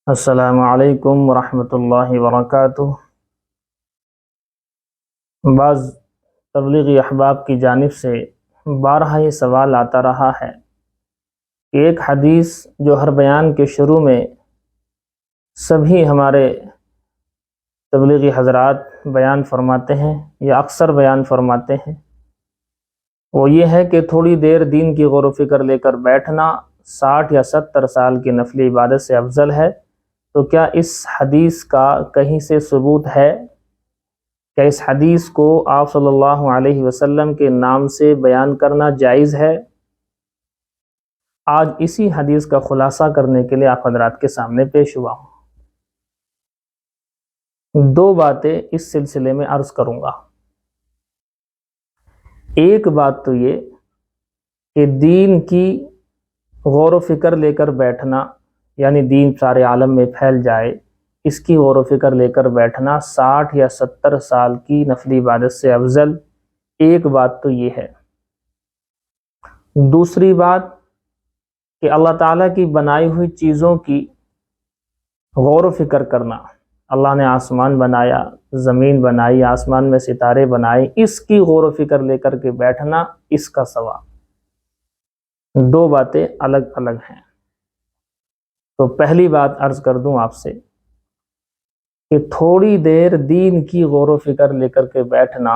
السلام علیکم ورحمۃ اللہ وبرکاتہ۔ بعض تبلیغی احباب کی جانب سے بارہا یہ سوال آتا رہا ہے کہ ایک حدیث جو ہر بیان کے شروع میں سبھی ہمارے تبلیغی حضرات بیان فرماتے ہیں یا اکثر بیان فرماتے ہیں، وہ یہ ہے کہ تھوڑی دیر دین کی غور و فکر لے کر بیٹھنا 60 یا 70 سال کی نفلی عبادت سے افضل ہے۔ تو کیا اس حدیث کا کہیں سے ثبوت ہے؟ کیا اس حدیث کو آپ صلی اللہ علیہ وسلم کے نام سے بیان کرنا جائز ہے؟ آج اسی حدیث کا خلاصہ کرنے کے لیے آپ حضرات کے سامنے پیش ہوا ہوں۔ دو باتیں اس سلسلے میں عرض کروں گا۔ ایک بات تو یہ کہ دین کی غور و فکر لے کر بیٹھنا، یعنی دین سارے عالم میں پھیل جائے، اس کی غور و فکر لے کر بیٹھنا 60 یا 70 سال کی نفلی عبادت سے افضل، ایک بات تو یہ ہے۔ دوسری بات کہ اللہ تعالیٰ کی بنائی ہوئی چیزوں کی غور و فکر کرنا، اللہ نے آسمان بنایا، زمین بنائی، آسمان میں ستارے بنائے، اس کی غور و فکر لے کر کے بیٹھنا، اس کا ثواب، دو باتیں الگ الگ ہیں۔ تو پہلی بات عرض کر دوں آپ سے کہ تھوڑی دیر دین کی غور و فکر لے کر کے بیٹھنا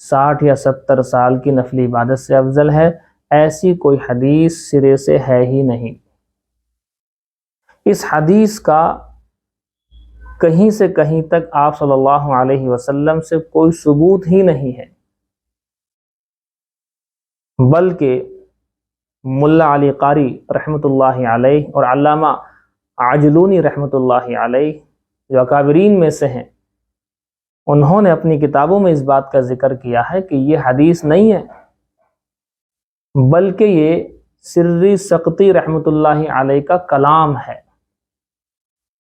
60 یا 70 سال کی نفلی عبادت سے افضل ہے، ایسی کوئی حدیث سرے سے ہے ہی نہیں۔ اس حدیث کا کہیں سے کہیں تک آپ صلی اللہ علیہ وسلم سے کوئی ثبوت ہی نہیں ہے، بلکہ ملا علی قاری رحمۃ اللہ علیہ اور علامہ عجلونی رحمۃ اللہ علیہ جو اکابرین میں سے ہیں، انہوں نے اپنی کتابوں میں اس بات کا ذکر کیا ہے کہ یہ حدیث نہیں ہے، بلکہ یہ سری سقطی رحمۃ اللہ علیہ کا کلام ہے۔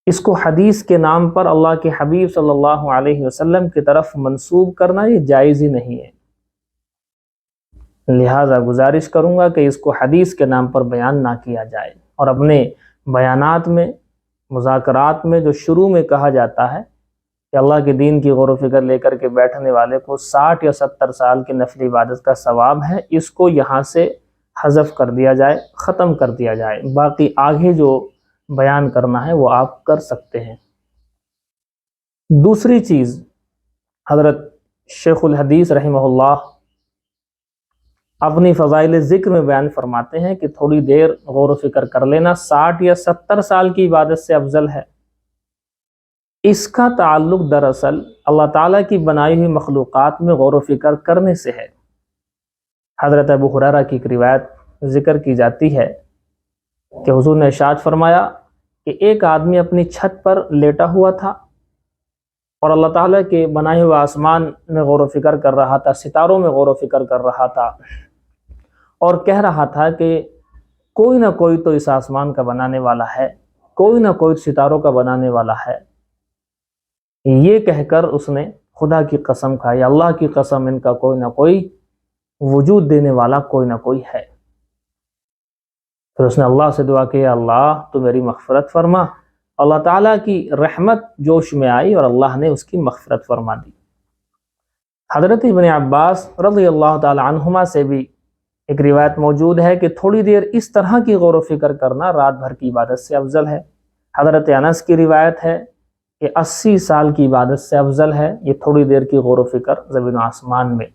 اس کو حدیث کے نام پر اللہ کے حبیب صلی اللہ علیہ وسلم کی طرف منسوب کرنا یہ جائز ہی نہیں ہے، لہذا گزارش کروں گا کہ اس کو حدیث کے نام پر بیان نہ کیا جائے، اور اپنے بیانات میں، مذاکرات میں جو شروع میں کہا جاتا ہے کہ اللہ کے دین کی غور و فکر لے کر کے بیٹھنے والے کو 60 یا 70 سال کی نفلی عبادت کا ثواب ہے، اس کو یہاں سے حذف کر دیا جائے، ختم کر دیا جائے، باقی آگے جو بیان کرنا ہے وہ آپ کر سکتے ہیں۔ دوسری چیز، حضرت شیخ الحدیث رحمہ اللہ اپنی فضائل ذکر میں بیان فرماتے ہیں کہ تھوڑی دیر غور و فکر کر لینا 60 یا 70 سال کی عبادت سے افضل ہے۔ اس کا تعلق دراصل اللہ تعالیٰ کی بنائی ہوئی مخلوقات میں غور و فکر کرنے سے ہے۔ حضرت ابو ہریرہ کی ایک روایت ذکر کی جاتی ہے کہ حضور نے ارشاد فرمایا کہ ایک آدمی اپنی چھت پر لیٹا ہوا تھا اور اللہ تعالیٰ کے بنائے ہوئے آسمان میں غور و فکر کر رہا تھا، ستاروں میں غور و فکر کر رہا تھا، اور کہہ رہا تھا کہ کوئی نہ کوئی تو اس آسمان کا بنانے والا ہے، کوئی نہ کوئی ستاروں کا بنانے والا ہے۔ یہ کہہ کر اس نے خدا کی قسم کھائی، اللہ کی قسم، ان کا کوئی نہ کوئی وجود دینے والا کوئی نہ کوئی ہے۔ پھر اس نے اللہ سے دعا کی، اللہ تو میری مغفرت فرما۔ اللہ تعالیٰ کی رحمت جوش میں آئی اور اللہ نے اس کی مغفرت فرما دی۔ حضرت ابن عباس رضی اللہ تعالی عنہما سے بھی ایک روایت موجود ہے کہ تھوڑی دیر اس طرح کی غور و فکر کرنا رات بھر کی عبادت سے افضل ہے۔ حضرت انس کی روایت ہے کہ 80 سال کی عبادت سے افضل ہے یہ تھوڑی دیر کی غور و فکر زمین و آسمان میں۔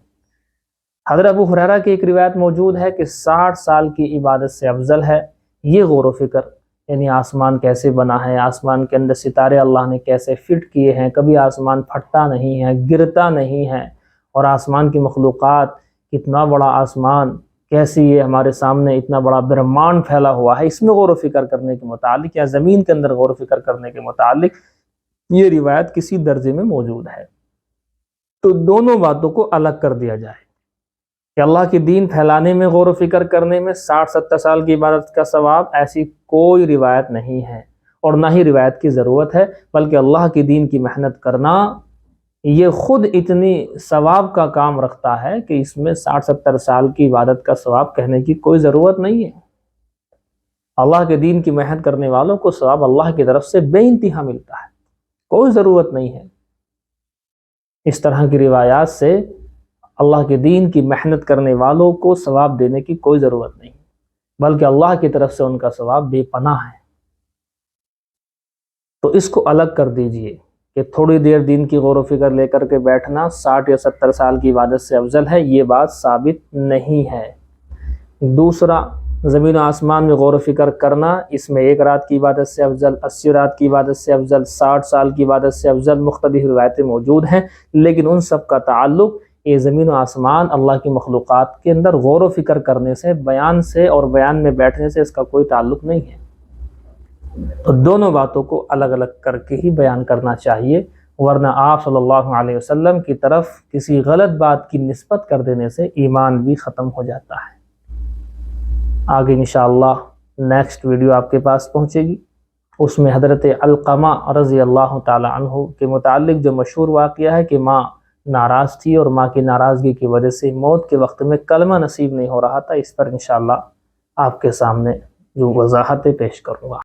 حضرت ابو ہریرہ کی ایک روایت موجود ہے کہ 60 سال کی عبادت سے افضل ہے یہ غور و فکر، یعنی آسمان کیسے بنا ہے، آسمان کے اندر ستارے اللہ نے کیسے فٹ کیے ہیں، کبھی آسمان پھٹتا نہیں ہے، گرتا نہیں ہے، اور آسمان کی مخلوقات، کتنا بڑا آسمان، کیسی یہ ہمارے سامنے اتنا بڑا برہمانڈ پھیلا ہوا ہے، اس میں غور و فکر کرنے کے متعلق یا زمین کے اندر غور و فکر کرنے کے متعلق یہ روایت کسی درجے میں موجود ہے۔ تو دونوں باتوں کو الگ کر دیا جائے کہ اللہ کی دین پھیلانے میں غور و فکر کرنے میں 60-70 سال کی عبادت کا ثواب، ایسی کوئی روایت نہیں ہے اور نہ ہی روایت کی ضرورت ہے، بلکہ اللہ کی دین کی محنت کرنا یہ خود اتنی ثواب کا کام رکھتا ہے کہ اس میں 60-70 سال کی عبادت کا ثواب کہنے کی کوئی ضرورت نہیں ہے۔ اللہ کے دین کی محنت کرنے والوں کو ثواب اللہ کی طرف سے بے انتہا ملتا ہے، کوئی ضرورت نہیں ہے اس طرح کی روایات سے اللہ کے دین کی محنت کرنے والوں کو ثواب دینے کی کوئی ضرورت نہیں، بلکہ اللہ کی طرف سے ان کا ثواب بے پناہ ہے۔ تو اس کو الگ کر دیجئے کہ تھوڑی دیر دین کی غور و فکر لے کر کے بیٹھنا 60 یا 70 سال کی عبادت سے افضل ہے، یہ بات ثابت نہیں ہے۔ دوسرا، زمین و آسمان میں غور و فکر کرنا، اس میں 1 رات کی عبادت سے افضل، 80 رات کی عبادت سے افضل، 60 سال کی عبادت سے افضل، مختلف روایتیں موجود ہیں، لیکن ان سب کا تعلق یہ زمین و آسمان اللہ کی مخلوقات کے اندر غور و فکر کرنے سے، بیان سے اور بیان میں بیٹھنے سے اس کا کوئی تعلق نہیں ہے۔ تو دونوں باتوں کو الگ الگ کر کے ہی بیان کرنا چاہیے، ورنہ آپ صلی اللہ علیہ وسلم کی طرف کسی غلط بات کی نسبت کر دینے سے ایمان بھی ختم ہو جاتا ہے۔ آگے انشاءاللہ نیکسٹ ویڈیو آپ کے پاس پہنچے گی، اس میں حضرت علقمہ رضی اللہ تعالی عنہ کے متعلق جو مشہور واقعہ ہے کہ ماں ناراض تھی اور ماں کی ناراضگی کی وجہ سے موت کے وقت میں کلمہ نصیب نہیں ہو رہا تھا، اس پر انشاءاللہ آپ کے سامنے جو وضاحتیں پیش کروں گا۔